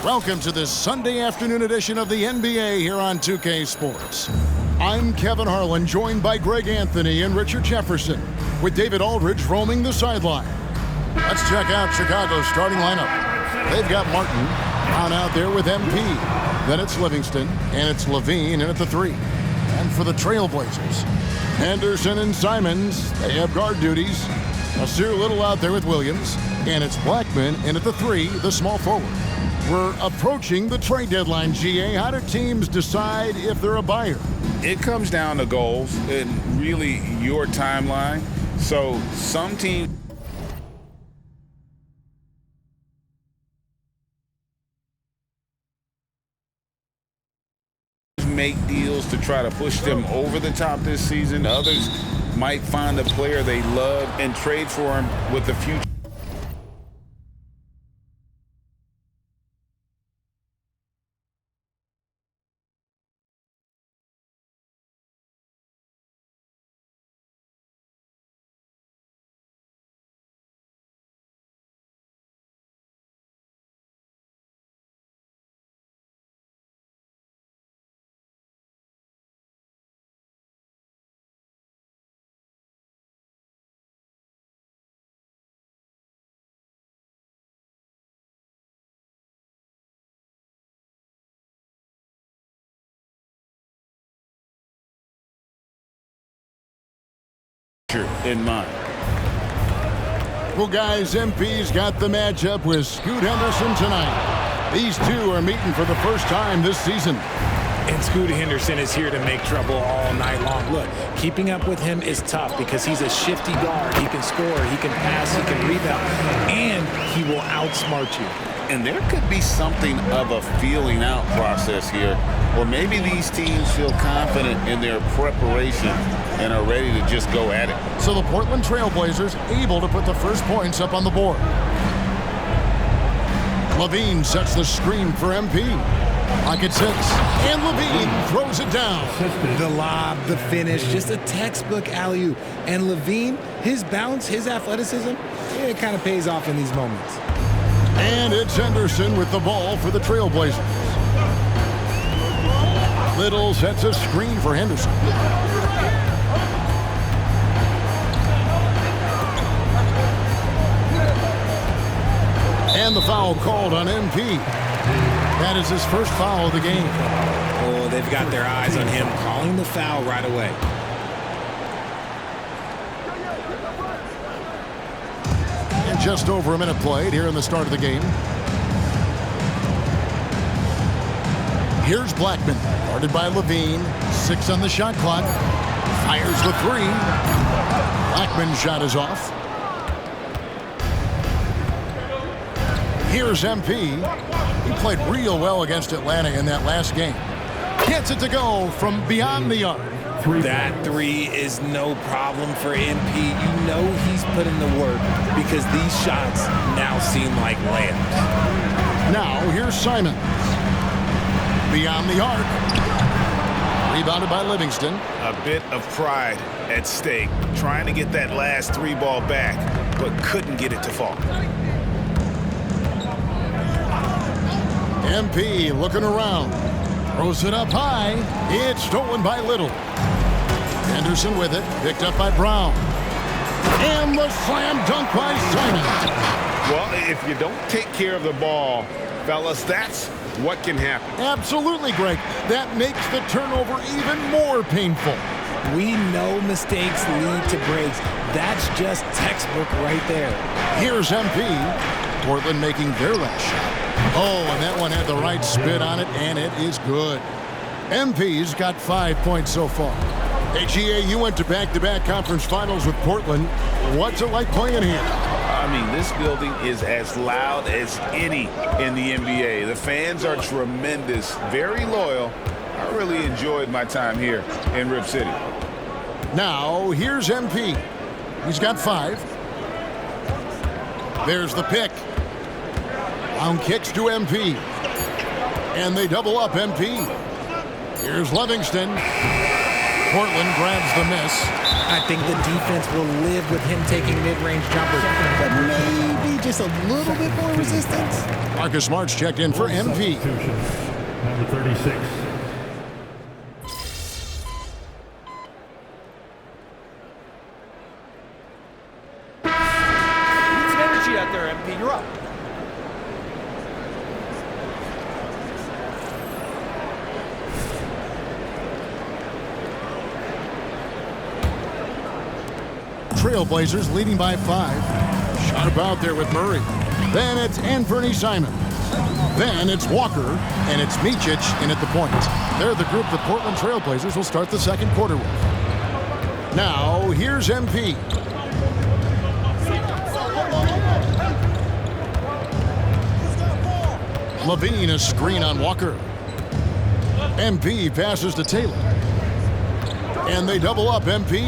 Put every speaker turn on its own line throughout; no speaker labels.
Welcome to this Sunday afternoon edition of the NBA here on 2K Sports. I'm Kevin Harlan, joined by Greg Anthony and Richard Jefferson, with David Aldridge roaming the sideline. Let's check out Chicago's starting lineup. They've got Martin on out there with MP. Then it's Livingston, and it's Levine in at the 3. And for the Trailblazers, Henderson and Simons, they have guard duties. Nasir Little out there with Williams, and it's Blackman in at the 3, the small forward. We're approaching the trade deadline, GA. How do teams decide if they're a buyer?
It comes down to goals and really your timeline. So some teams make deals to try to push them over the top this season. Others might find a player they love and trade for him with the future. In mind.
Well, guys, MP's got the matchup with Scoot Henderson tonight. These two are meeting for the first time this season.
And Scoot Henderson is here to make trouble all night long. Look, keeping up with him is tough because he's a shifty guard. He can score, he can pass, he can rebound, and he will outsmart you.
And there could be something of a feeling out process here, or maybe these teams feel confident in their preparation and are ready to just go at it.
So the Portland Trailblazers able to put the first points up on the board. Levine sets the screen for MP. Pocket 6, and Levine throws it down.
The lob, the finish, just a textbook alley-oop. And Levine, his bounce, his athleticism, it kind of pays off in these moments.
And it's Henderson with the ball for the Trailblazers. Little sets a screen for Henderson. And the foul called on MP. That is his first foul of the game.
Oh, they've got their eyes on him, calling the foul right away.
And just over a minute played here in the start of the game. Here's Blackman, guarded by Levine. 6 on the shot clock. Fires the 3. Blackman's shot is off. Here's MP. He played real well against Atlanta in that last game. Gets it to go from beyond the arc.
That 3 is no problem for MP. You know he's put in the work because these shots now seem like layups.
Now here's Simons. Beyond the arc. Rebounded by Livingston.
A bit of pride at stake, trying to get that last 3 ball back, but couldn't get it to fall.
MP looking around. Throws it up high. It's stolen by Little. Henderson with it. Picked up by Brown. And the slam dunk by Simons.
Well, if you don't take care of the ball, fellas, that's what can happen.
Absolutely, Greg. That makes the turnover even more painful.
We know mistakes lead to breaks. That's just textbook right there.
Here's MP. Portland making their last shot. Oh, and that one had the right spin on it, and it is good. MP's got 5 points so far. Hey, GA, you went to back-to-back conference finals with Portland. What's it like playing here?
I mean, this building is as loud as any in the NBA. The fans are tremendous, very loyal. I really enjoyed my time here in Rip City.
Now, here's MP. He's got 5. There's the pick. Brown kicks to MP. And they double up MP. Here's Livingston. Portland grabs the miss.
I think the defense will live with him taking mid-range jumpers, but maybe just a little bit more resistance.
Marcus Smart's checked in for MP.
Number 36.
Need some energy out there, MP. You're up.
Trailblazers leading by 5. Shot about there with Murray. Then it's Anthony Simons. Then it's Walker, and it's Micic in at the point. They're the group the Portland Trailblazers will start the second quarter with. Now, here's MP. Levine, a screen on Walker. MP passes to Taylor. And they double up MP.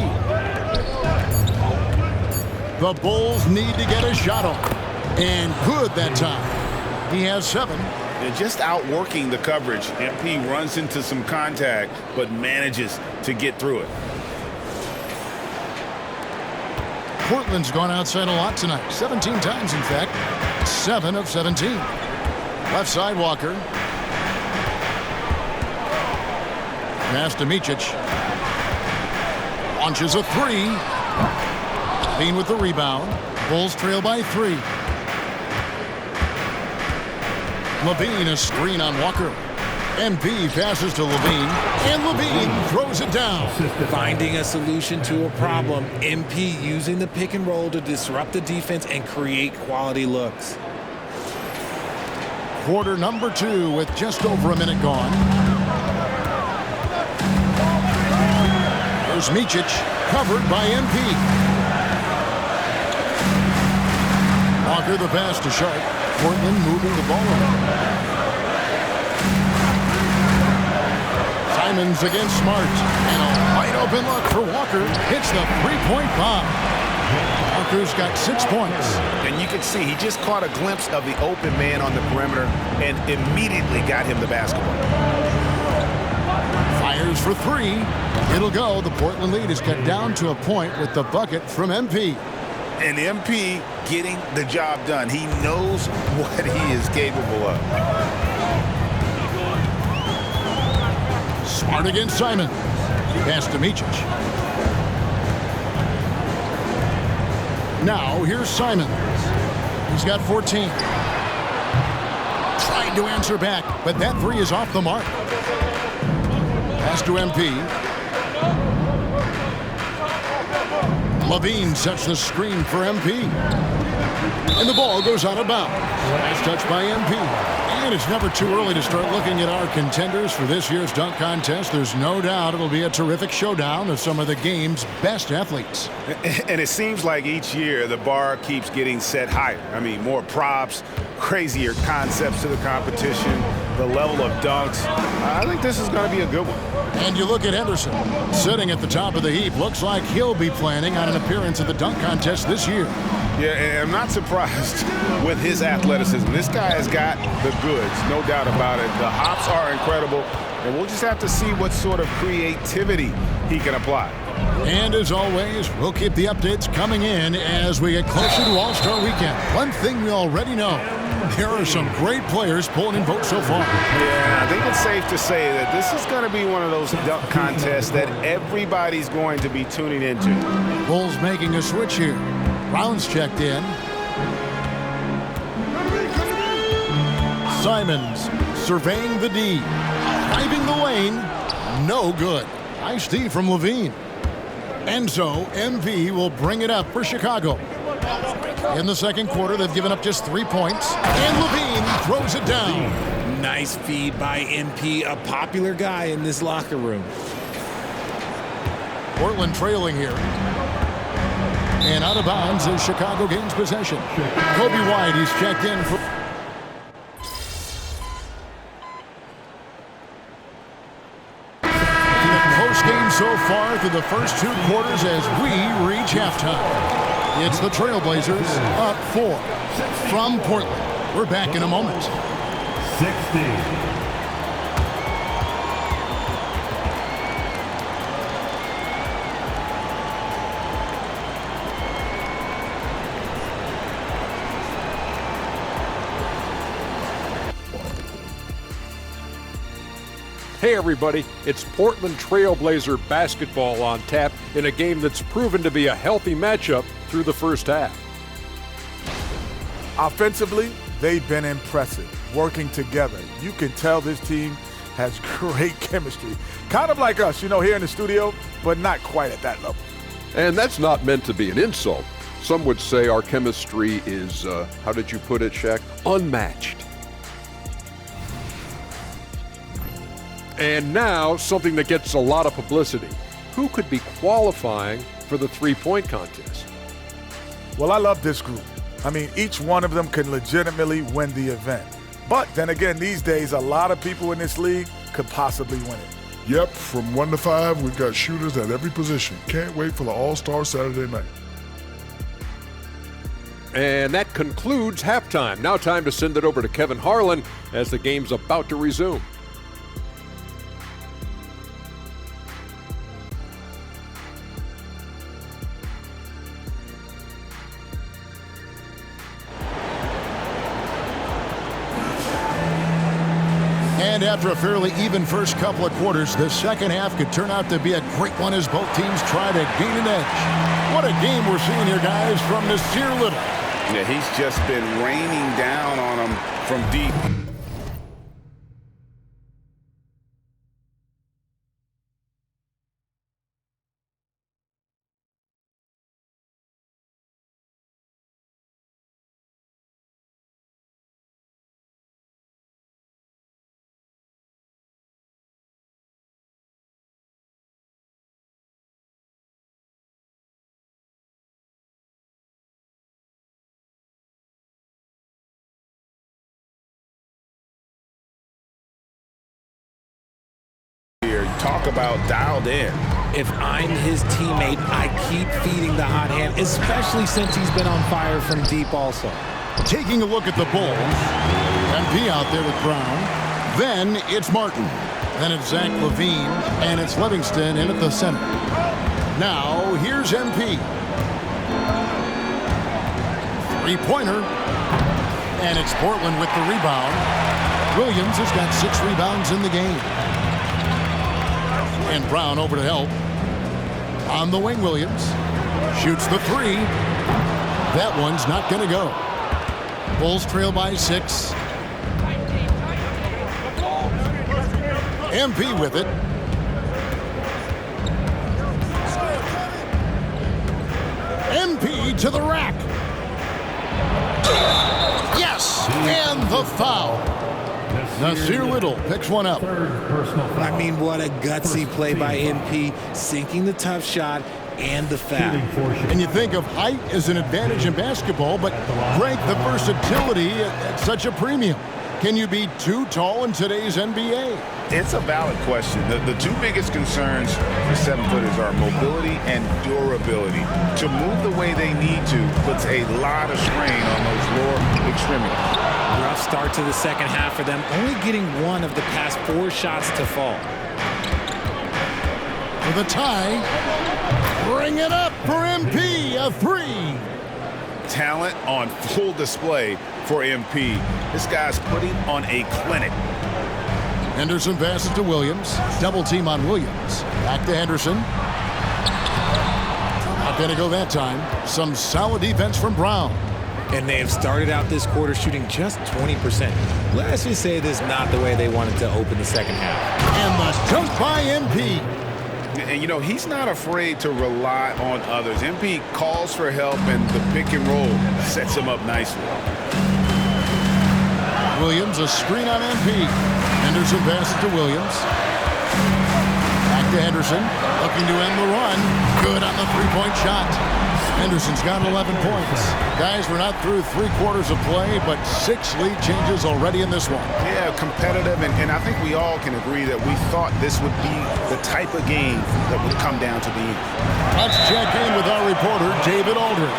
The Bulls need to get a shot off. And good that time. He has 7.
They're just outworking the coverage. MP runs into some contact, but manages to get through it.
Portland's gone outside a lot tonight. 17 times, in fact. 7 of 17. Left side, Walker. Pass to Micic. Launches a 3. Levine with the rebound. Bulls trail by 3. Levine, a screen on Walker. MP passes to Levine, and Levine throws it down.
Finding a solution to a problem. MP using the pick and roll to disrupt the defense and create quality looks.
Quarter number 2 with just over a minute gone. There's Micic, covered by MP. Walker the pass to Sharp. Portland moving the ball around. Simons against Smart. And a wide open look for Walker. Hits the three-point bomb. Walker's got 6 points.
And you can see he just caught a glimpse of the open man on the perimeter and immediately got him the basketball.
Fires for 3. It'll go. The Portland lead is cut down to a point with the bucket from MP.
And MP getting the job done. He knows what he is capable of.
Smart against Simon. Pass to Micic. Now here's Simon. He's got 14. Tried to answer back, but that 3 is off the mark. Pass to MP. Levine sets the screen for MP. And the ball goes out of bounds. Nice touch by MP. And it's never too early to start looking at our contenders for this year's dunk contest. There's no doubt it'll be a terrific showdown of some of the game's best athletes.
And it seems like each year the bar keeps getting set higher. I mean, more props, crazier concepts to the competition, the level of dunks. I think this is going to be a good one.
And you look at Henderson, sitting at the top of the heap. Looks like he'll be planning on an appearance at the dunk contest this year.
Yeah, and I'm not surprised with his athleticism. This guy has got the goods, no doubt about it. The hops are incredible, and we'll just have to see what sort of creativity he can apply.
And as always, we'll keep the updates coming in as we get closer to All-Star Weekend. One thing we already know, there are some great players pulling in votes so far.
Yeah, I think it's safe to say that this is going to be one of those dunk contests that everybody's going to be tuning into.
Bulls making a switch here. Brown's checked in. Simons surveying the D. Driving the lane. No good. Nice D from Levine. And so MP will bring it up for Chicago. In the second quarter, they've given up just 3 points. And Levine throws it down.
Nice feed by MP, a popular guy in this locker room.
Portland trailing here. And out of bounds as Chicago gains possession. Kobe White, he's checked in for... Post-game so far through the first 2 quarters as we reach halftime. It's the Trailblazers up 4 from Portland. We're back in a moment.
60.
Hey everybody, it's Portland Trailblazer basketball on tap in a game that's proven to be a healthy matchup through the first half.
Offensively, they've been impressive, working together. You can tell this team has great chemistry. Kind of like us, here in the studio, but not quite at that level.
And that's not meant to be an insult. Some would say our chemistry is, how did you put it, Shaq? Unmatched. And now, something that gets a lot of publicity. Who could be qualifying for the three-point contest?
Well, I love this group. Each one of them can legitimately win the event. But then again, these days, a lot of people in this league could possibly win it.
Yep, from 1 to 5, we've got shooters at every position. Can't wait for the All-Star Saturday night.
And that concludes halftime. Now time to send it over to Kevin Harlan as the game's about to resume.
And after a fairly even first couple of quarters, the second half could turn out to be a great one as both teams try to gain an edge. What a game we're seeing here, guys, from Nasir Little.
Yeah, he's just been raining down on them from deep. Talk about dialed in.
If I'm his teammate, I keep feeding the hot hand, especially since he's been on fire from deep also.
Taking a look at the Bulls. MP out there with Brown. Then it's Martin. Then it's Zach LaVine. And it's Livingston in at the center. Now, here's MP. Three-pointer. And it's Portland with the rebound. Williams has got 6 rebounds in the game. And Brown over to help. On the wing, Williams. Shoots the 3. That one's not going to go. Bulls trail by 6. MP with it. MP to the rack. Yes! And the foul. Nasir Little picks one up.
What a gutsy play by MP, sinking the tough shot and the foul.
And you think of height as an advantage in basketball, but Greg, the versatility at such a premium. Can you be too tall in today's NBA?
It's a valid question. The two biggest concerns for 7-footers are mobility and durability. To move the way they need to puts a lot of strain on those lower extremities.
Rough start to the second half for them, only getting 1 of the past 4 shots to fall.
For the tie, bring it up for MP, a 3.
Talent on full display for MP. This guy's putting on a clinic.
Henderson passes to Williams. Double team on Williams. Back to Henderson. Not going to go that time. Some solid defense from Brown.
And they have started out this quarter shooting just 20%. Let's just say this is not the way they wanted to open the second half.
And the dunk by MP.
And, he's not afraid to rely on others. MP calls for help, and the pick and roll sets him up nicely.
Williams, a screen on MP. Henderson passes to Williams. Back to Henderson. Looking to end the run. Good on the three-point shot. Henderson's got 11 points. Guys, we're not through 3 quarters of play, but 6 lead changes already in this one.
Yeah, competitive, and I think we all can agree that we thought this would be the type of game that would come down to the end.
Let's check in with our reporter, David Aldridge.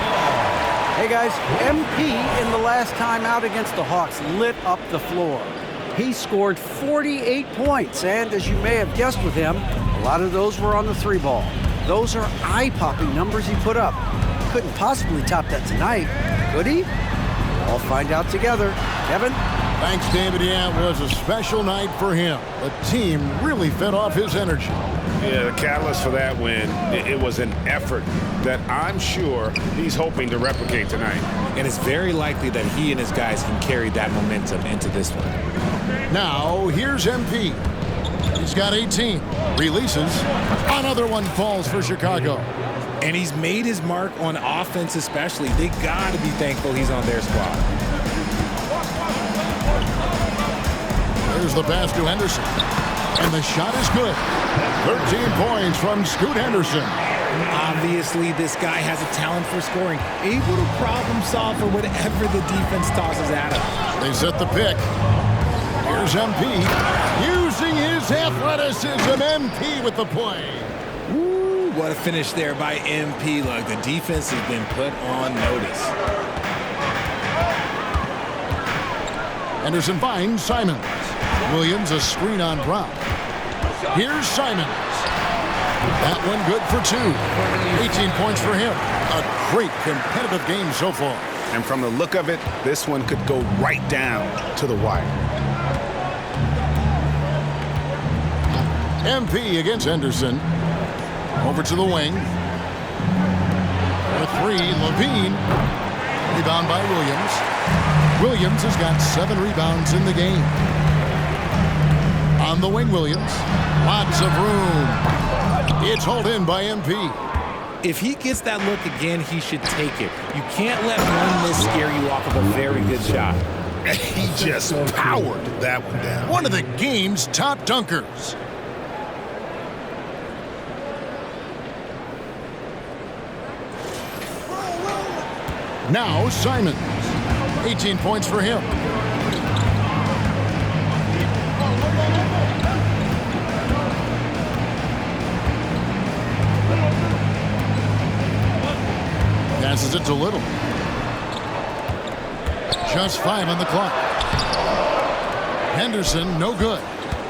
Hey guys, MP in the last time out against the Hawks lit up the floor. He scored 48 points, and as you may have guessed with him, a lot of those were on the 3-ball. Those are eye-popping numbers he put up. Couldn't possibly top that tonight, could he? I'll find out together. Kevin?
Thanks, David. Yeah, it was a special night for him. The team really fed off his energy.
Yeah, the catalyst for that win, it was an effort that I'm sure he's hoping to replicate tonight.
And it's very likely that he and his guys can carry that momentum into this one.
Now, here's MP. He's got 18. Releases. Another one falls for Chicago.
And he's made his mark on offense especially. They got to be thankful he's on their squad.
There's the pass to Henderson. And the shot is good. 13 points from Scoot Henderson.
Obviously, this guy has a talent for scoring. Able to problem solve for whatever the defense tosses at him.
They set the pick. Here's MP. Using his athleticism, MP with the play.
Woo, what a finish there by MP. Look, the defense has been put on notice.
Henderson finds Simons. Williams a screen on Brown. Here's Simons. That one good for 2. 18 points for him. A great competitive game so far.
And from the look of it, this one could go right down to the wire.
MP against Henderson. Over to the wing. For 3, Levine. Rebound by Williams. Williams has got 7 rebounds in the game. On the wing, Williams. Lots of room. It's hauled in by MP.
If he gets that look again, he should take it. You can't let one miss scare you off of a very good shot.
He just powered that one down.
One of the game's top dunkers. Now Simons. 18 points for him. Passes it to Little. Just 5 on the clock. Henderson, no good.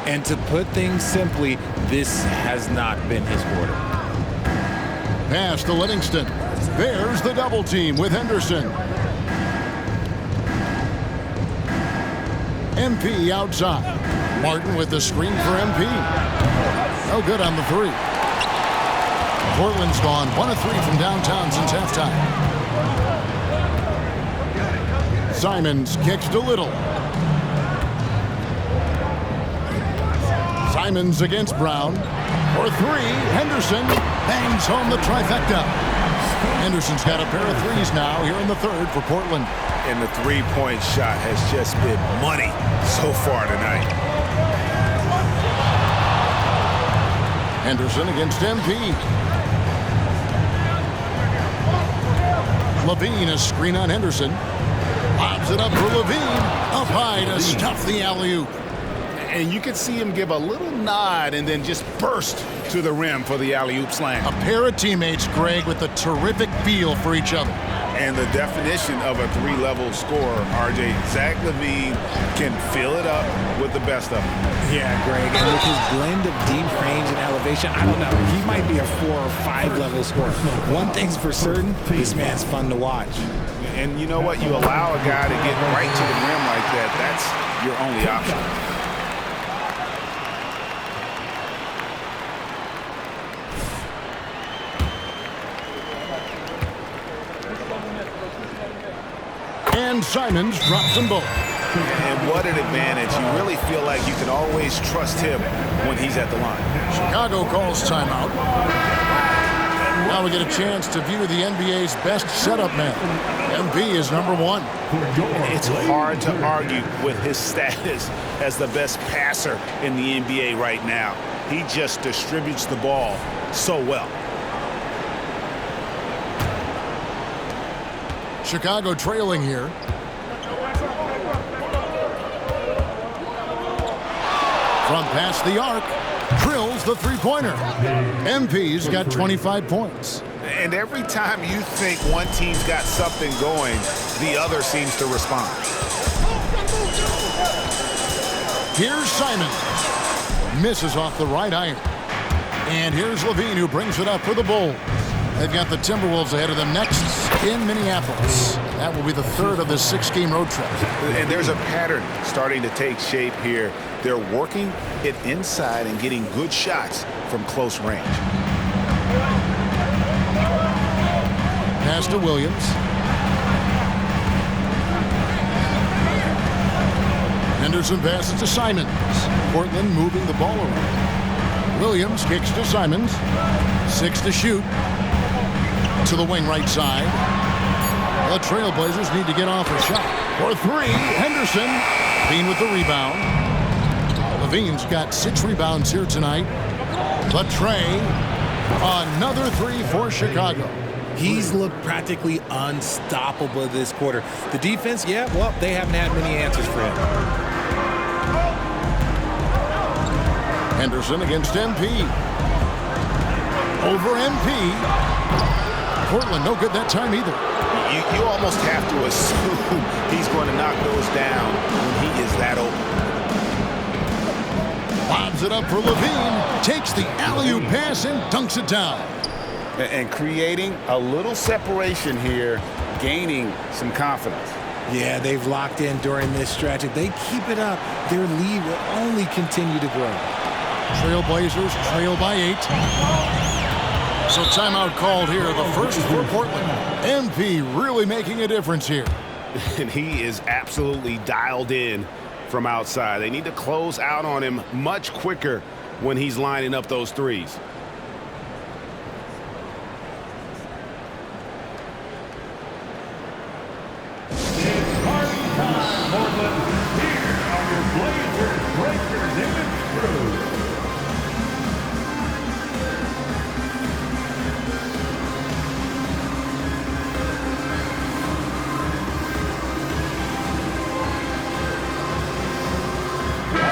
And to put things simply, this has not been his quarter.
Pass to Livingston. There's the double team with Henderson. MP outside. Martin with the screen for MP. No good on the 3. Portland's gone 1 of 3 from downtown since halftime. Simons kicks to Little. Simons against Brown. For 3, Henderson bangs home the trifecta. Henderson's got a pair of 3s now here in the 3rd for Portland.
And the 3-point shot has just been money so far tonight.
Henderson against MP. Levine, a screen on Henderson. Lobs it up for Levine. Up high to stuff the alley-oop.
And you could see him give a little nod and then just burst to the rim for the alley-oop slam.
A pair of teammates, Greg, with a terrific feel for each other.
And the definition of a 3-level scorer, RJ, Zach LaVine can fill it up with the best of them.
Yeah, Greg, and with his blend of deep range and elevation, I don't know, he might be a 4 or 5-level scorer. One thing's for certain, this man's fun to watch.
And you know what? You allow a guy to get right to the rim like that, that's your only option.
And Simons drops them both.
And what an advantage. You really feel like you can always trust him when he's at the line.
Chicago calls timeout. Now we get a chance to view the NBA's best setup man. MP is number 1.
It's hard to argue with his status as the best passer in the NBA right now. He just distributes the ball so well.
Chicago trailing here. From past the arc, drills the 3-pointer. MP's got 25 points.
And every time you think one team's got something going, the other seems to respond.
Here's Simons. Misses off the right iron. And here's Levine, who brings it up for the Bulls. They've got the Timberwolves ahead of them next in Minneapolis. That will be the third of this 6-game road trip.
And there's a pattern starting to take shape here. They're working it inside and getting good shots from close range.
Pass to Williams. Henderson passes to Simons. Portland moving the ball around. Williams kicks to Simons. 6 to shoot. To the wing right side. The Trailblazers need to get off a shot. For 3, Henderson. Levine with the rebound. Levine's got 6 rebounds here tonight. But Trey, another 3 for Chicago.
He's looked practically unstoppable this quarter. The defense, yeah, well, they haven't had many answers for him.
Henderson against MP. Over MP. Portland no good that time either.
You almost have to assume he's going to knock those down when he is that open.
Lobs it up for Levine. Takes the alley-oop pass and dunks it down.
And creating a little separation here, gaining some confidence.
Yeah, they've locked in during this stretch. If they keep it up, their lead will only continue to grow.
Trailblazers trail by 8. So timeout called here, the first for Portland. MP really making a difference here.
And he is absolutely dialed in from outside. They need to close out on him much quicker when he's lining up those threes.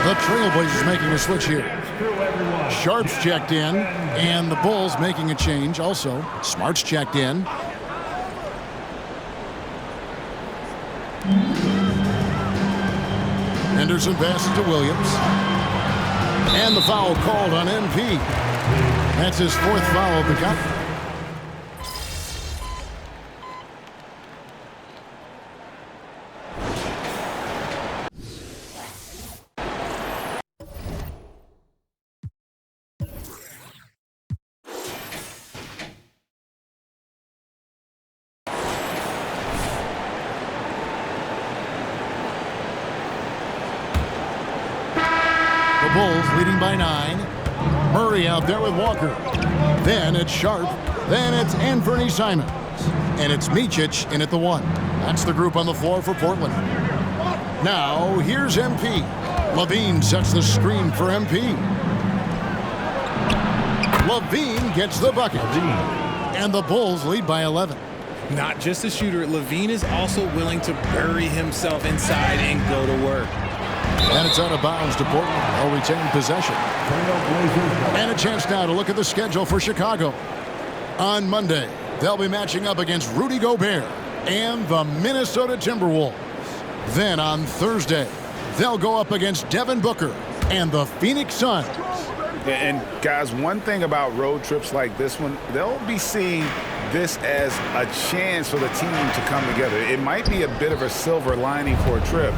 The Trailblazers making a switch here. Sharp's checked in, and the Bulls making a change also. Smart's checked in. Henderson passes to Williams. And the foul called on MP. That's his 4th foul of the cup. The Bulls leading by 9. Murray out there with Walker. Then it's Sharp. Then it's Anthony Simons. And it's Micic in at the 1. That's the group on the floor for Portland. Now, here's MP. Levine sets the screen for MP. Levine gets the bucket. And the Bulls lead by 11.
Not just a shooter, Levine is also willing to bury himself inside and go to work.
And it's out of bounds to Portland. They'll retain possession. And a chance now to look at the schedule for Chicago. On Monday, they'll be matching up against Rudy Gobert and the Minnesota Timberwolves. Then on Thursday, they'll go up against Devin Booker and the Phoenix Suns.
And guys, one thing about road trips like this one, they'll be seeing this as a chance for the team to come together. It might be a bit of a silver lining for a trip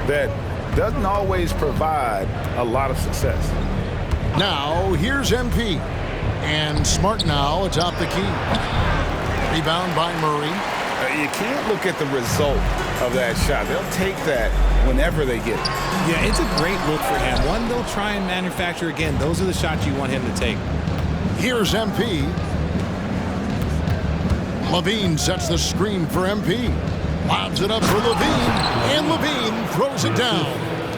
that doesn't always provide a lot of success.
Now, here's MP. And Smart now atop the key. Rebound by Murray.
You can't look at the result of that shot. They'll take that whenever they get it.
Yeah, it's a great look for him. One they'll try and manufacture again. Those are the shots you want him to take.
Here's MP. Levine sets the screen for MP. Lobs it up for Levine. And Levine throws it down.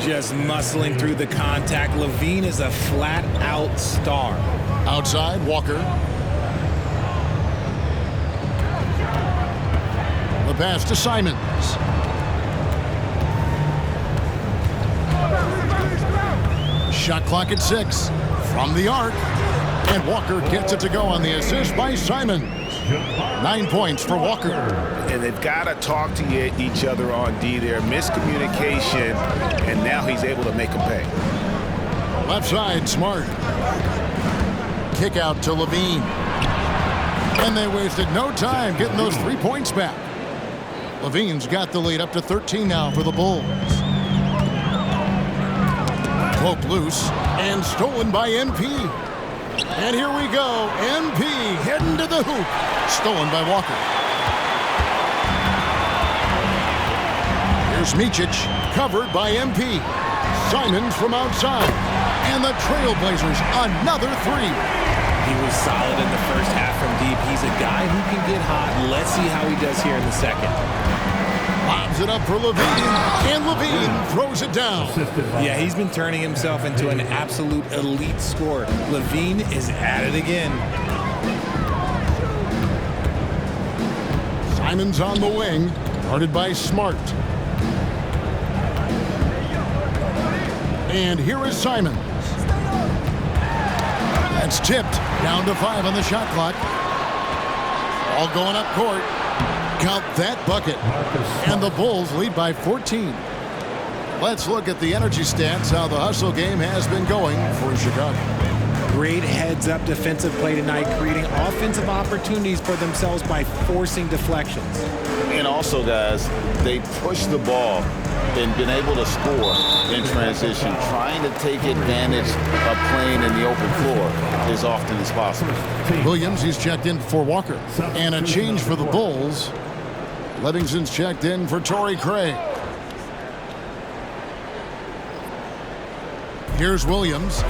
Just muscling through the contact. Levine is a flat-out star.
Outside, Walker. The pass to Simons. Shot clock at 6. From the arc. And Walker gets it to go on the assist by Simons. 9 points for Walker.
And they've got to talk to each other on D there. Miscommunication, and now he's able to make a pay.
Left side, Smart. Kick out to Levine. And they wasted no time getting those 3 points back. Levine's got the lead up to 13 now for the Bulls. Poke loose and stolen by MP. And here we go. MP heading to the hoop. Stolen by Walker. Here's Micic, covered by MP. Simons from outside. And the Trailblazers, another three.
He was solid in the first half from deep. He's a guy who can get hot. Let's see how he does here in the second.
Lobs it up for Levine, and Levine throws it down.
Yeah, he's been turning himself into an absolute elite scorer. Levine is at it again.
Simons on the wing, guarded by Smart. And here is Simons. That's tipped, down to 5 on the shot clock. All going up court. Count that bucket. And the Bulls lead by 14. Let's look at the energy stats, how the hustle game has been going for Chicago.
Great heads-up defensive play tonight, creating offensive opportunities for themselves by forcing deflections.
And also, guys, they push the ball and been able to score in transition, trying to take advantage of playing in the open floor as often as possible.
Williams, he's checked in for Walker. And a change for the Bulls. Livingston's checked in for Torrey Craig. Here's Williams.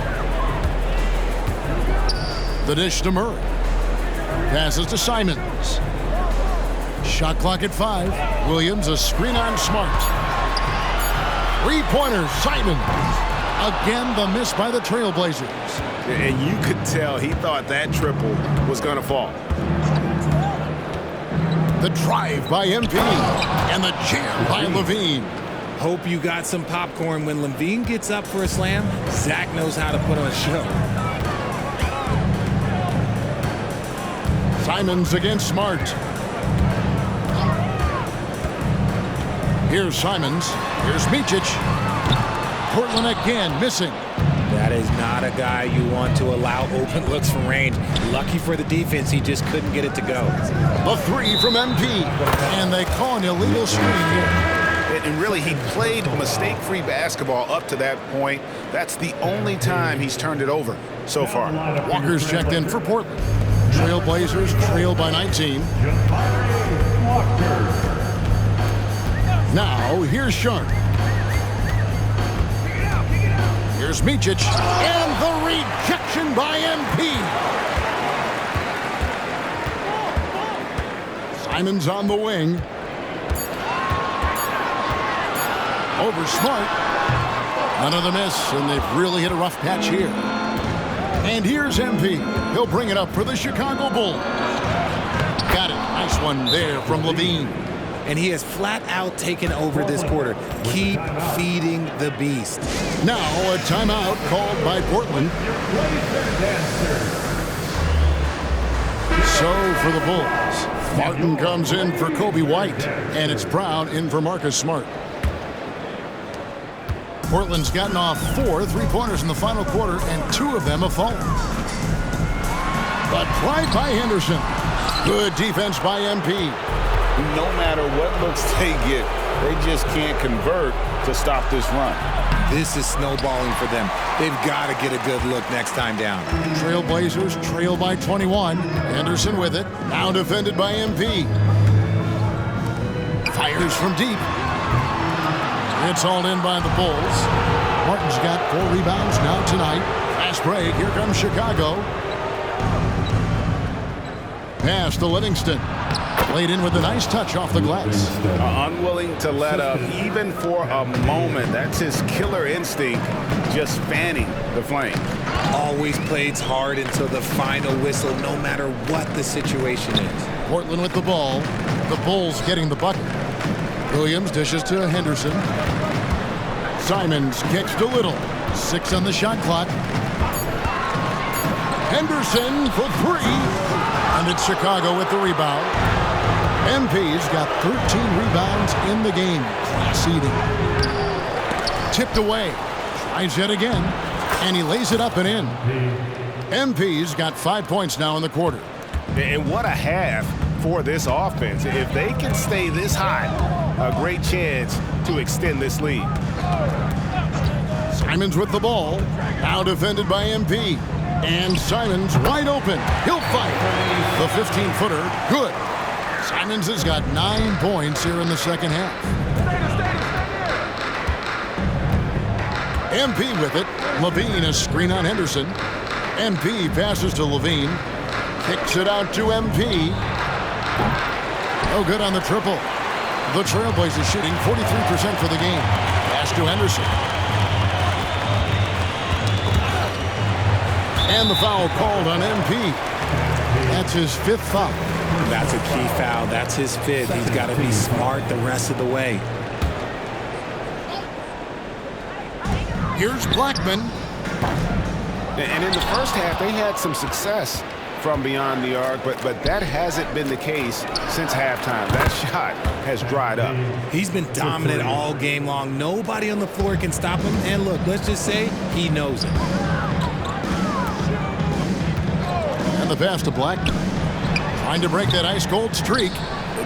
The dish to Murray. Passes to Simons. Shot clock at 5. Williams, a screen on Smart. Three-pointer, Simons. Again, the miss by the Trailblazers.
And you could tell he thought that triple was going to fall.
The drive by MP. And the jam by Levine.
Hope you got some popcorn. When Levine gets up for a slam, Zach knows how to put on a show.
Simons against Smart. Here's Simons. Here's Micic. Portland again missing.
That is not a guy you want to allow open looks from range. Lucky for the defense, he just couldn't get it to go.
The three from MP. And they call an illegal screen here.
And really, he played mistake-free basketball up to that point. That's the only time he's turned it over so far.
Walker's checked in for Portland. Trailblazers trail by 19. Now, here's Sharp. Here's Micic. And the rejection by MP. Simons on the wing. Over Smart. Another miss, and they've really hit a rough patch here. And here's MP. He'll bring it up for the Chicago Bulls. Got it. Nice one there from Levine.
And he has flat out taken over this quarter. Keep feeding the beast.
Now a timeout called by Portland. So for the Bulls, Martin comes in for Kobe White, and it's Brown in for Marcus Smart. Portland's gotten off 4 three-pointers in the final quarter, and 2 of them have fallen. But tried by Henderson. Good defense by MP.
No matter what looks they get, they just can't convert to stop this run.
This is snowballing for them. They've got to get a good look next time down.
Trailblazers trail by 21. Henderson with it. Now defended by MP. Fires from deep. It's hauled in by the Bulls. Martin's got 4 rebounds now tonight. Fast break. Here comes Chicago. Pass to Livingston. Laid in with a nice touch off the glass.
Unwilling to let up even for a moment. That's his killer instinct, just fanning the flame.
Always plays hard until the final whistle, no matter what the situation is.
Portland with the ball. The Bulls getting the bucket. Williams dishes to Henderson. Simons kicks to Little. 6 on the shot clock. Henderson for 3. And it's Chicago with the rebound. MP's got 13 rebounds in the game. Class eating. Tipped away. Tries yet again. And he lays it up and in. MP's got 5 points now in the quarter.
And what a half for this offense. If they can stay this hot, a great chance to extend this lead.
Simons with the ball. Now defended by MP. And Simons wide open. He'll fight. The 15-footer, good. Simons has got 9 points here in the second half. MP with it. Levine, a screen on Henderson. MP passes to Levine. Kicks it out to MP. No good on the triple. The Trailblazers shooting 43% for the game. Pass to Henderson. And the foul called on MP. That's his 5th foul.
That's a key foul. That's his 5th. He's got to be smart the rest of the way.
Here's Blackman.
And in the first half, they had some success from beyond the arc, but that hasn't been the case since halftime. That shot has dried up.
He's been dominant all game long. Nobody on the floor can stop him. And look, let's just say he knows it.
And the pass to Blackman. Trying to break that ice-cold streak.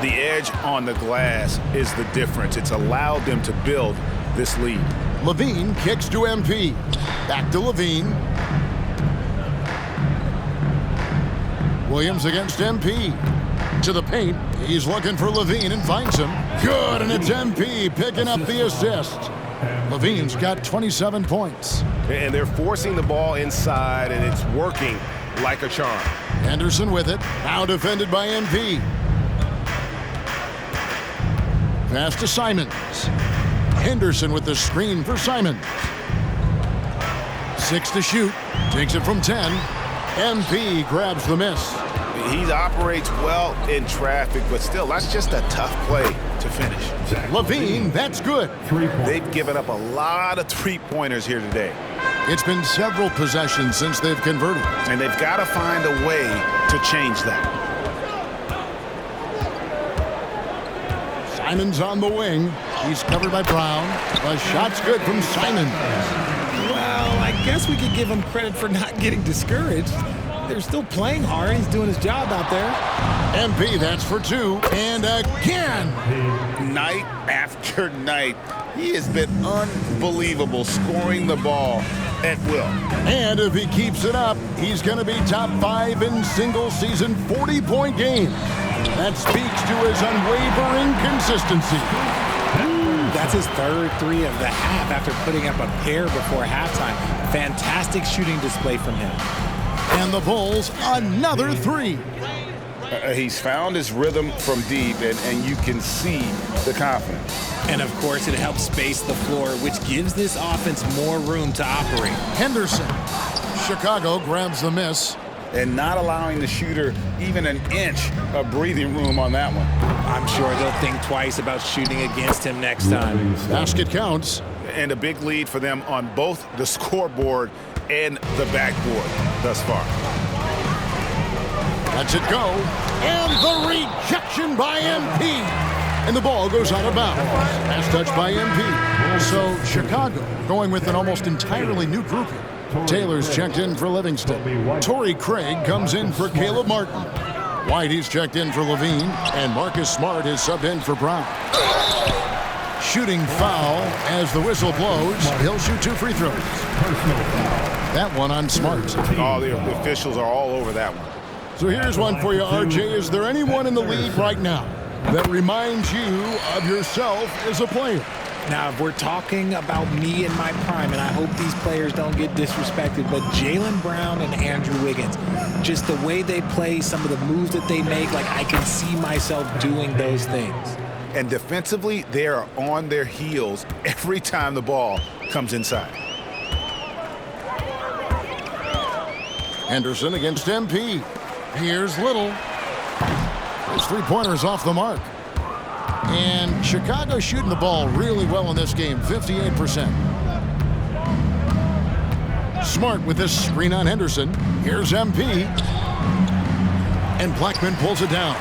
The edge on the glass is the difference. It's allowed them to build this lead.
Levine kicks to MP. Back to Levine. Williams against MP. To the paint. He's looking for Levine and finds him. Good, and it's MP picking up the assist. Levine's got 27 points.
And they're forcing the ball inside, and it's working like a charm.
Henderson with it. Now defended by MP. Pass to Simons. Henderson with the screen for Simons. 6 to shoot. Takes it from 10. MP grabs the miss.
He operates well in traffic, but still, that's just a tough play to finish.
Levine, that's good.
They've given up a lot of three-pointers here today.
It's been several possessions since they've converted.
And they've got to find a way to change that.
Simons on the wing. He's covered by Brown. The shot's good from Simons.
Well, I guess we could give him credit for not getting discouraged. They're still playing hard. He's doing his job out there.
MP, that's for 2. And again.
Night after night, he has been unbelievable scoring the ball at will.
And if he keeps it up, he's going to be top 5 in single-season 40-point games. That speaks to his unwavering consistency.
That's his 3rd 3 of the half after putting up a pair before halftime. Fantastic shooting display from him.
And the Bulls, another 3.
He's found his rhythm from deep, and you can see the confidence.
And, of course, it helps space the floor, which gives this offense more room to operate.
Henderson. Chicago grabs the miss.
And not allowing the shooter even an inch of breathing room on that one.
I'm sure they'll think twice about shooting against him next time.
Basket counts.
And a big lead for them on both the scoreboard and the backboard thus far.
Lets it go. And the rejection by MP. And the ball goes out of bounds. Pass touch by MP. So Chicago going with an almost entirely new group here. Taylor's checked in for Livingston. Torrey Craig comes in for Caleb Martin. Whitey's checked in for Levine. And Marcus Smart is subbed in for Brown. Shooting foul as the whistle blows. He'll shoot 2 free throws. That one on Smart.
All the officials are all over that one.
So here's one for you, RJ. Is there anyone in the league right now that reminds you of yourself as a player?
Now, if we're talking about me in my prime, and I hope these players don't get disrespected, but Jaylen Brown and Andrew Wiggins, just the way they play, some of the moves that they make, like I can see myself doing those things.
And defensively, they are on their heels every time the ball comes inside.
Henderson against MP. Here's Little. His three-pointer is off the mark. And Chicago shooting the ball really well in this game, 58%. Smart with this screen on Henderson. Here's MP. And Blackman pulls it down.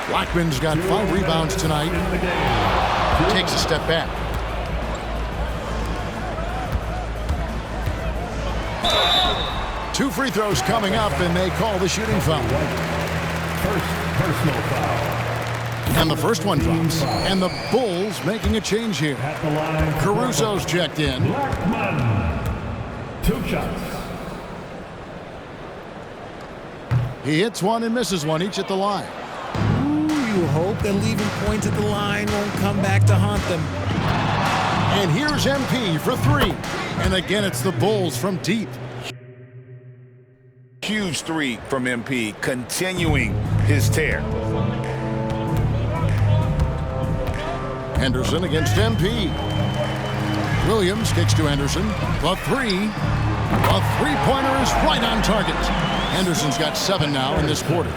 Blackman's got 5 rebounds tonight. Takes a step back. 2 free throws coming up, and they call the shooting foul.
First personal foul.
And the first one drops. And the Bulls making a change here.
At the line.
Caruso's checked in.
Blackman. 2 shots.
He hits one and misses one, each at the line.
You hope that leaving points at the line won't come back to haunt them.
And here's MP for 3. And again, it's the Bulls from deep.
Huge 3 from MP, continuing his tear.
Henderson against MP. Williams kicks to Henderson. The 3. A 3-pointer is right on target. Henderson's got 7 now in this quarter.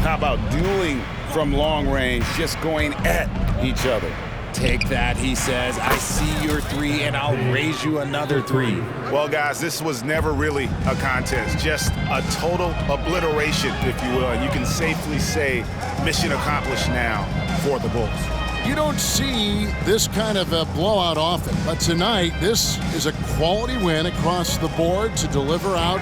How about dueling from long range, just going at each other?
Take that, he says. I see your 3, and I'll raise you another 3.
Well, guys, this was never really a contest, just a total obliteration, if you will. And you can safely say mission accomplished now for the Bulls.
You don't see this kind of a blowout often, but tonight this is a quality win across the board to deliver out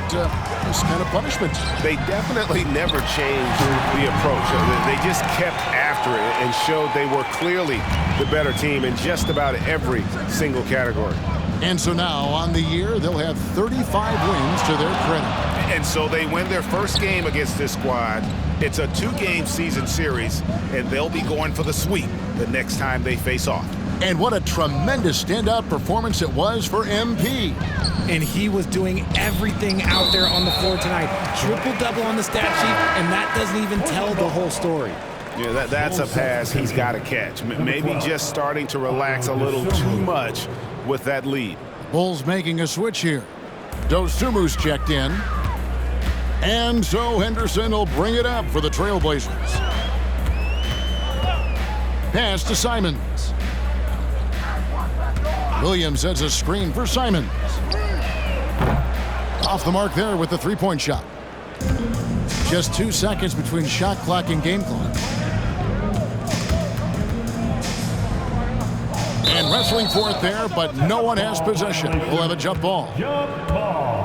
this kind of punishment.
They definitely never changed the approach. They just kept after it and showed they were clearly the better team in just about every single category.
And so now on the year, they'll have 35 wins to their credit.
And so they win their first game against this squad. It's a 2-game season series, and they'll be going for the sweep the next time they face off.
And what a tremendous standout performance it was for MP.
And he was doing everything out there on the floor tonight. Triple-double on the stat sheet, and that doesn't even tell the whole story.
Yeah, that's a pass he's got to catch. Maybe just starting to relax a little too much with that lead.
Bulls making a switch here. Dosumu's checked in. And so Henderson will bring it up for the Trailblazers. Pass to Simons. Williams has a screen for Simons. Off the mark there with the 3-point shot. Just 2 seconds between shot clock and game clock. And wrestling for it there, but no one has possession. We'll have a jump ball.
Jump ball.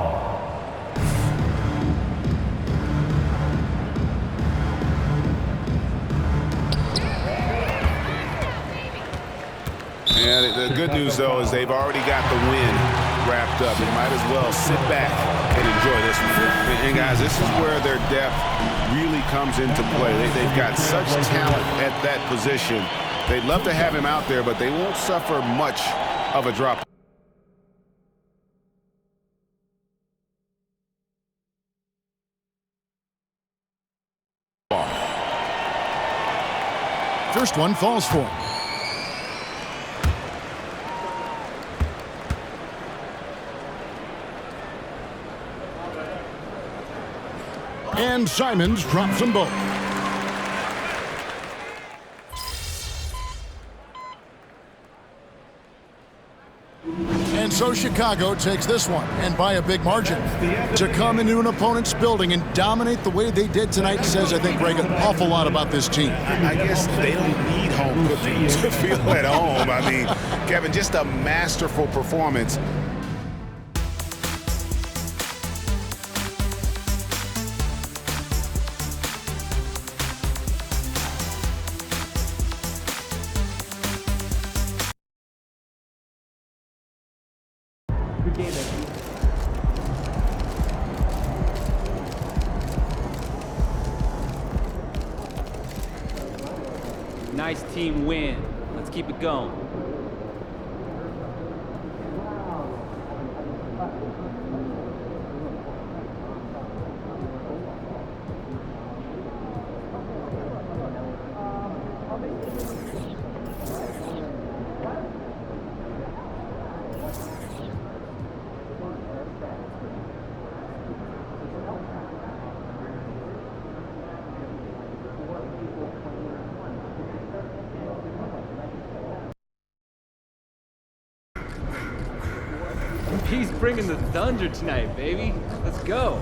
Yeah, the good news, though, is they've already got the win wrapped up. They might as well sit back and enjoy this one. And, guys, this is where their depth really comes into play. They've got such talent at that position. They'd love to have him out there, but they won't suffer much of a drop.
First one falls for him. And Simons drops them both. And so Chicago takes this one, and by a big margin. To come into an opponent's building and dominate the way they did tonight says, I think, Greg, an awful lot about this team.
I guess they don't need home cooking to feel at home. I mean, Kevin, just a masterful performance.
Nice team win. Let's keep it going. He's bringing the thunder tonight, baby. Let's go.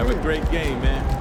Have a great game, man.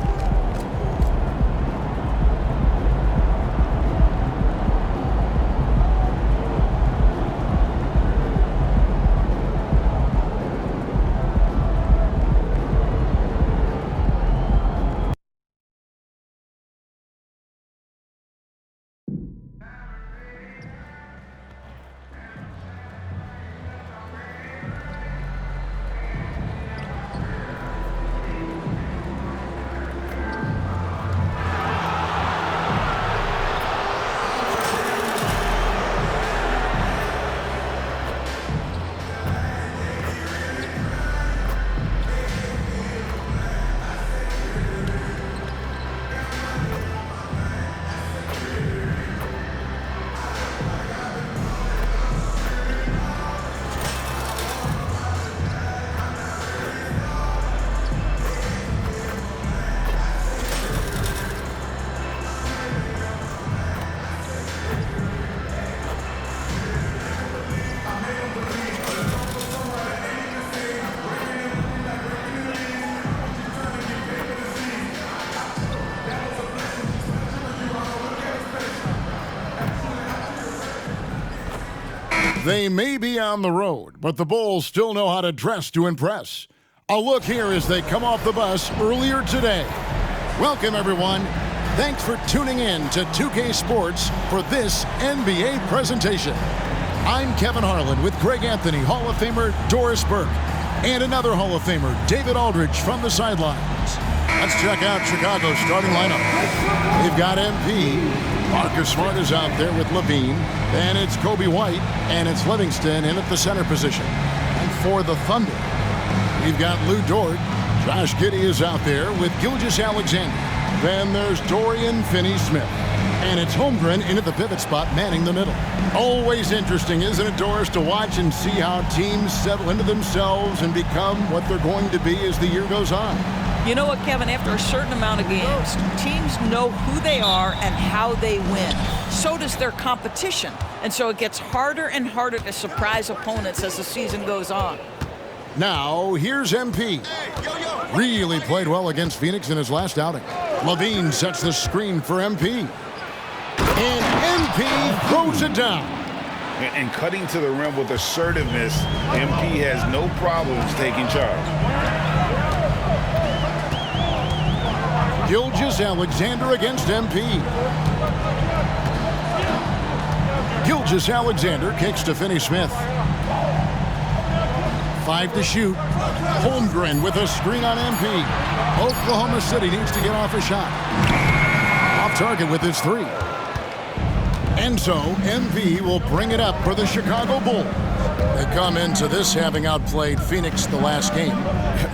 They may be on the road, but the Bulls still know how to dress to impress. A look here as they come off the bus earlier today. Welcome, everyone. Thanks for tuning in to 2K Sports for this NBA presentation. I'm Kevin Harlan with Greg Anthony, Hall of Famer Doris Burke, and another Hall of Famer, David Aldridge, from the sidelines. Let's check out Chicago's starting lineup. They've got MP. Marcus Smart is out there with Levine. And it's Kobe White, and it's Livingston in at the center position. And for the Thunder, we've got Lou Dort. Josh Giddey is out there with Gilgeous-Alexander. Then there's Dorian Finney-Smith. And it's Holmgren in at the pivot spot, manning the middle. Always interesting, isn't it, Doris, to watch and see how teams settle into themselves and become what they're going to be as the year goes on.
You know what, Kevin? After a certain amount of games, teams know who they are and how they win. So does their competition. And so it gets harder and harder to surprise opponents as the season goes on.
Now, here's MP. Really played well against Phoenix in his last outing. Levine sets the screen for MP. And MP throws it down.
And cutting to the rim with assertiveness, MP has no problems taking charge.
Gilgeous-Alexander against MP. Gilgeous-Alexander kicks to Finney-Smith. 5 to shoot. Holmgren with a screen on MP. Oklahoma City needs to get off a shot. Off target with his 3. And so MP will bring it up for the Chicago Bulls. They come into this having outplayed Phoenix the last game.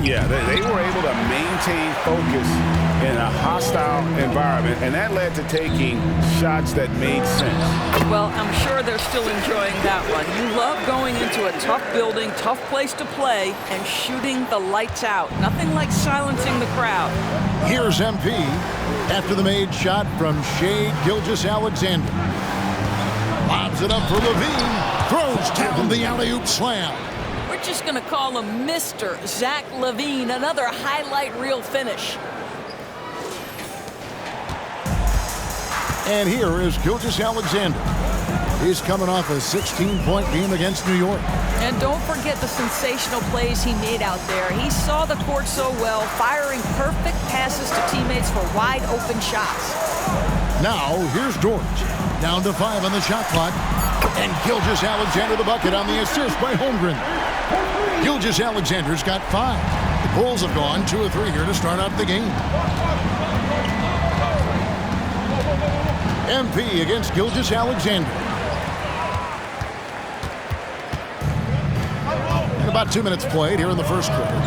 Yeah, they were able to maintain focus in a hostile environment, and that led to taking shots that made sense.
Well, I'm sure they're still enjoying that one. You love going into a tough building, tough place to play, and shooting the lights out. Nothing like silencing the crowd.
Here's MP after the made shot from Shai Gilgeous-Alexander. Lobs it up for Levine. Throws down the alley-oop slam.
We're just going to call him Mr. Zach LaVine. Another highlight reel finish.
And here is Gilgeous-Alexander. He's coming off a 16-point game against New York.
And don't forget the sensational plays he made out there. He saw the court so well, firing perfect passes to teammates for wide-open shots.
Now, here's Dort. Down to 5 on the shot clock. And Gilgeous-Alexander the bucket on the assist by Holmgren. Gilgeous-Alexander's got 5. The Bulls have gone 2 of 3 here to start out the game. MP against Gilgeous-Alexander. And about 2 minutes played here in the first quarter.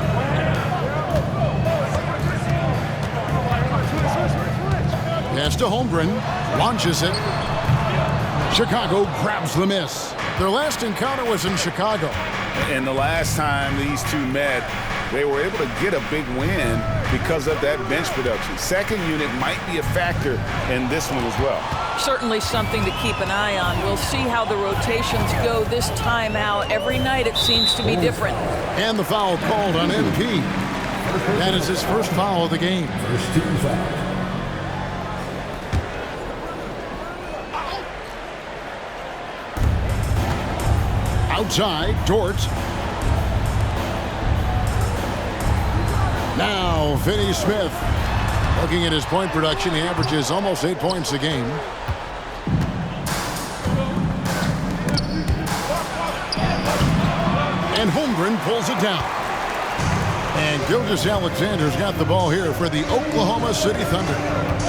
Pass to Holmgren. Launches it. Chicago grabs the miss. Their last encounter was in Chicago.
And the last time these two met, they were able to get a big win because of that bench production. Second unit might be a factor in this one as well.
Certainly something to keep an eye on. We'll see how the rotations go this time out. Every night it seems to be different.
And the foul called on MP. That is his first foul of the game.
First team foul.
Outside, Dort. Now, Finney Smith. Looking at his point production, he averages almost 8 points a game. And Holmgren pulls it down. And Gilgeous-Alexander's got the ball here for the Oklahoma City Thunder.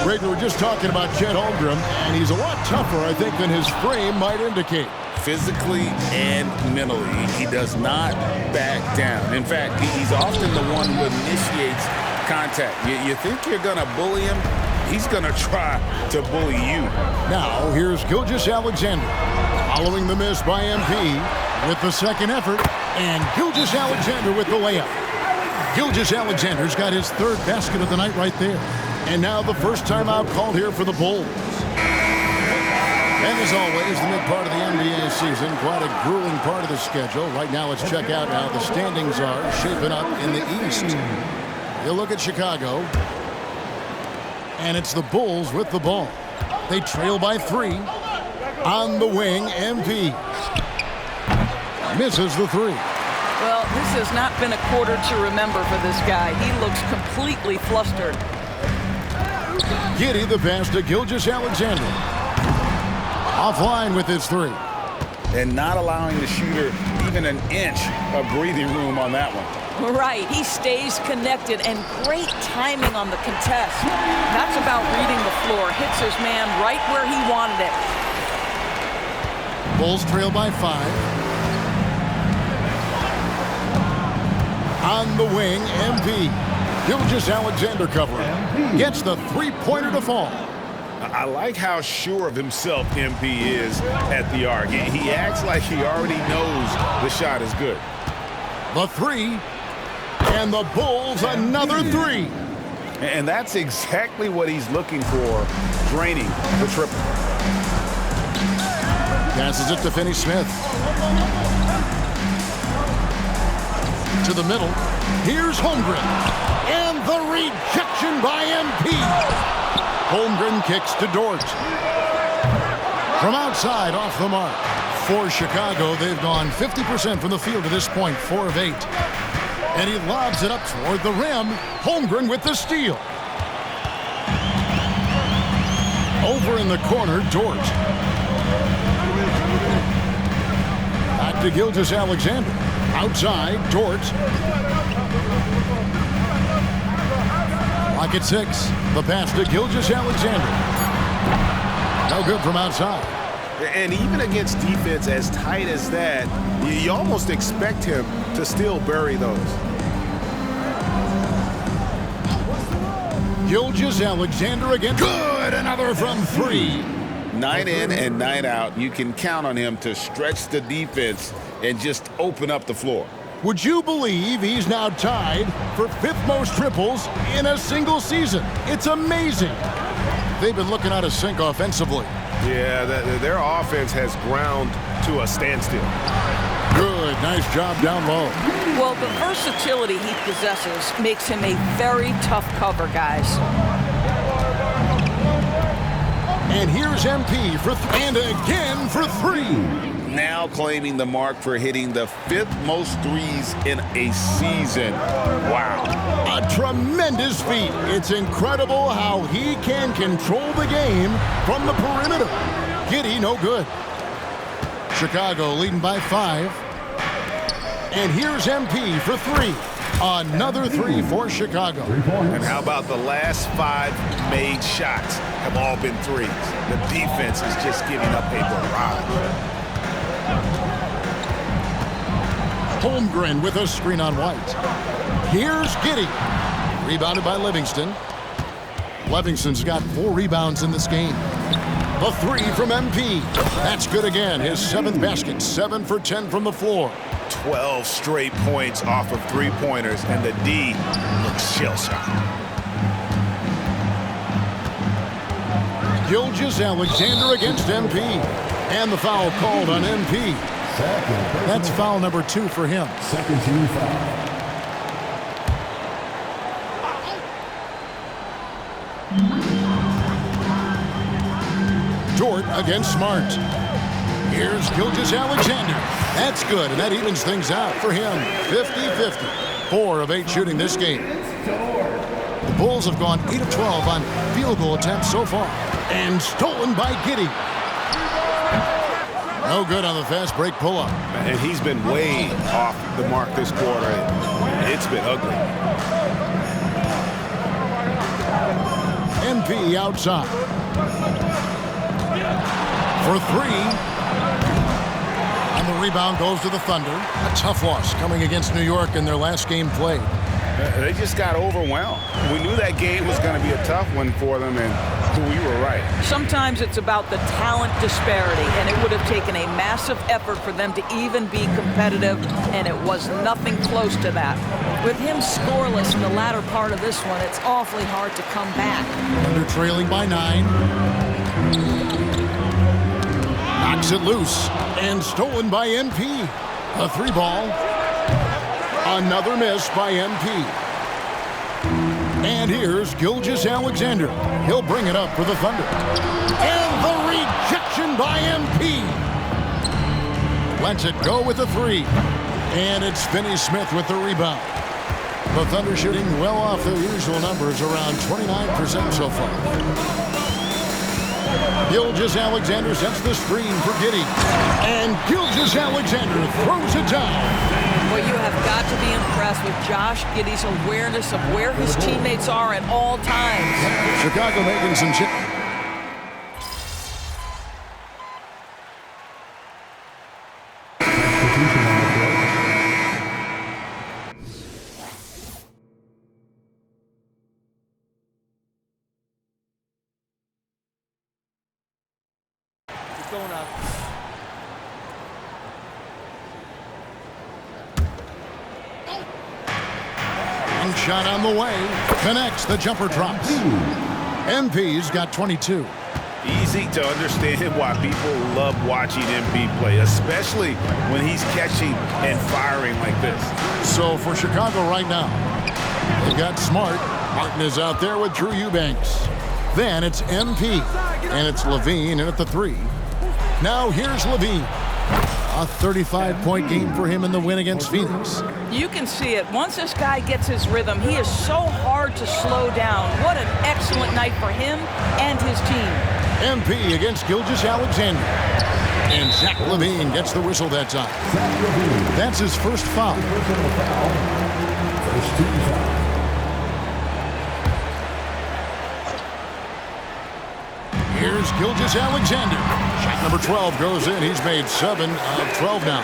Greg, we were just talking about Chet Holmgren, and he's a lot tougher, I think, than his frame might indicate.
Physically and mentally, he does not back down. In fact, he's often the one who initiates contact. You think you're going to bully him? He's going to try to bully you.
Now, here's Gilgeous-Alexander following the miss by MP with the second effort, and Gilgeous-Alexander with the layup. Gilgeous-Alexander's got his third basket of the night right there. And now the first timeout called here for the Bulls. And as always, the mid part of the NBA season, quite a grueling part of the schedule. Right now, let's check out how the standings are shaping up in the East. You look at Chicago, and it's the Bulls with the ball. They trail by 3. On the wing, MP misses the 3.
Well, this has not been a quarter to remember for this guy. He looks completely flustered.
Giddey the pass to Gilgeous-Alexander. Offline with his 3.
And not allowing the shooter even an inch of breathing room on that one.
Right, he stays connected, and great timing on the contest. That's about reading the floor. Hits his man right where he wanted it.
Bulls trail by 5. On the wing, MP. Gilgeous-Alexander covering. Gets the three-pointer to fall.
I like how sure of himself MP is at the arc. He acts like he already knows the shot is good.
The 3. And the Bulls another 3.
And that's exactly what he's looking for, draining the triple.
Passes it to Finney Smith. To the middle. Here's Holmgren. And the rejection by MP. Holmgren kicks to Dort. From outside, off the mark. For Chicago, they've gone 50% from the field to this point, 4 of 8. And he lobs it up toward the rim. Holmgren with the steal. Over in the corner, Dort. Back to Gilgeous-Alexander. Outside, Dort. Lock at 6. The pass to Gilgeous-Alexander. No good from outside.
And even against defense as tight as that, you almost expect him to still bury those.
Gilgeous-Alexander again. Good! Another from 3.
Night in and night out, you can count on him to stretch the defense and just open up the floor.
Would you believe he's now tied for 5th most triples in a single season? It's amazing. They've been looking out of sync offensively.
Yeah, their offense has ground to a standstill.
Good, nice job down low.
Well, the versatility he possesses makes him a very tough cover, guys.
And here's MP for and again for 3.
Now claiming the mark for hitting the 5th most threes in a season. Wow.
A tremendous feat. It's incredible how he can control the game from the perimeter. Giddey, no good. Chicago leading by 5. And here's MP for 3. Another 3 for Chicago.
And how about the last 5 made shots have all been threes? The defense is just giving up a barrage.
Holmgren with a screen on White. Here's Giddey. Rebounded by Livingston. Livingston's got 4 rebounds in this game. The 3 from MP. That's good again. His 7th basket. 7 for 10 from the floor.
12 straight points off of 3-pointers, and the D looks shell-shocked.
Gilgeous-Alexander against MP. And the foul called on MP. That's foul number 2 for him.
Second team foul.
against Smart. Here's Gilgeous-Alexander. That's good, and that evens things out for him. 50-50. 4 of 8 shooting this game. The Bulls have gone 8 of 12 on field goal attempts so far. And stolen by Giddey. No good on the fast break pull-up.
And he's been way off the mark this quarter. It's been ugly.
MP outside. For 3. And the rebound goes to the Thunder. A tough loss coming against New York in their last game played.
They just got overwhelmed. We knew that game was going to be a tough one for them, and we were right.
Sometimes it's about the talent disparity, and it would have taken a massive effort for them to even be competitive, and it was nothing close to that. With him scoreless in the latter part of this one, it's awfully hard to come back.
Thunder trailing by 9. Knocks it loose and stolen by MP. A 3-ball. Another miss by MP. And here's Gilgeous-Alexander. He'll bring it up for the Thunder. And the rejection by MP. Lets it go with a 3. And it's Finney-Smith with the rebound. The Thunder shooting well off their usual numbers, around 29% so far. Gilgeous-Alexander sets the screen for Giddey. And Gilgeous-Alexander throws it down.
Well, you have got to be impressed with Josh Giddey's awareness of where his teammates are at all times.
Chicago making some
Keep going up.
shot on the way. Connects. The jumper drops. MP's got 22.
Easy to understand why people love watching MP play, especially when he's catching and firing like this.
So for Chicago right now, they've got Smart. Martin is out there with Drew Eubanks. Then it's MP, and it's Levine in at the 3. Now here's Levine. A 35-point game for him in the win against Phoenix.
You can see it. Once this guy gets his rhythm, he is so hard to slow down. What an excellent night for him and his team.
MP against Gilgeous-Alexander. And Zach Levine gets the whistle that time. That's his first foul. Here's Gilgeous-Alexander. Shot number 12 goes in. He's made 7 of 12 now.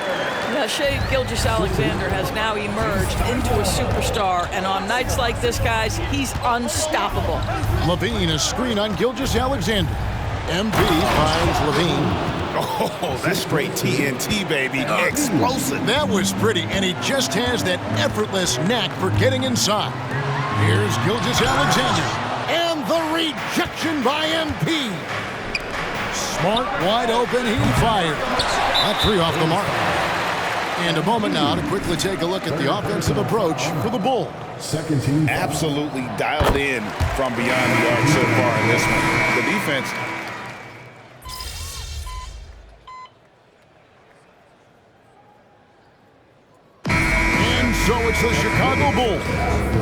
Yeah, Shai Gilgeous-Alexander has now emerged into a superstar, and on nights like this, guys, he's unstoppable.
Levine, a screen on Gilgeous-Alexander. MP finds Levine.
Oh, that's straight TNT, baby. Explosive.
That was pretty, and he just has that effortless knack for getting inside. Here's Gilgeous-Alexander. And the rejection by MP. Smart, wide open, he fires. That 3 off the mark. And a moment now to quickly take a look at the offensive approach for the Bulls.
Second team.
Absolutely dialed in from beyond the arc so far in this one. The defense.
So it's the Chicago Bulls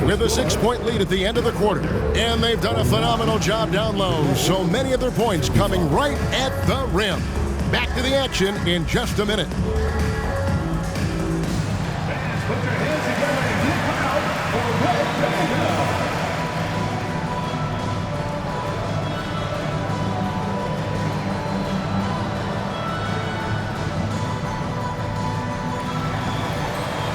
with a 6-point lead at the end of the quarter. And they've done a phenomenal job down low. So many of their points coming right at the rim. Back to the action in just a minute.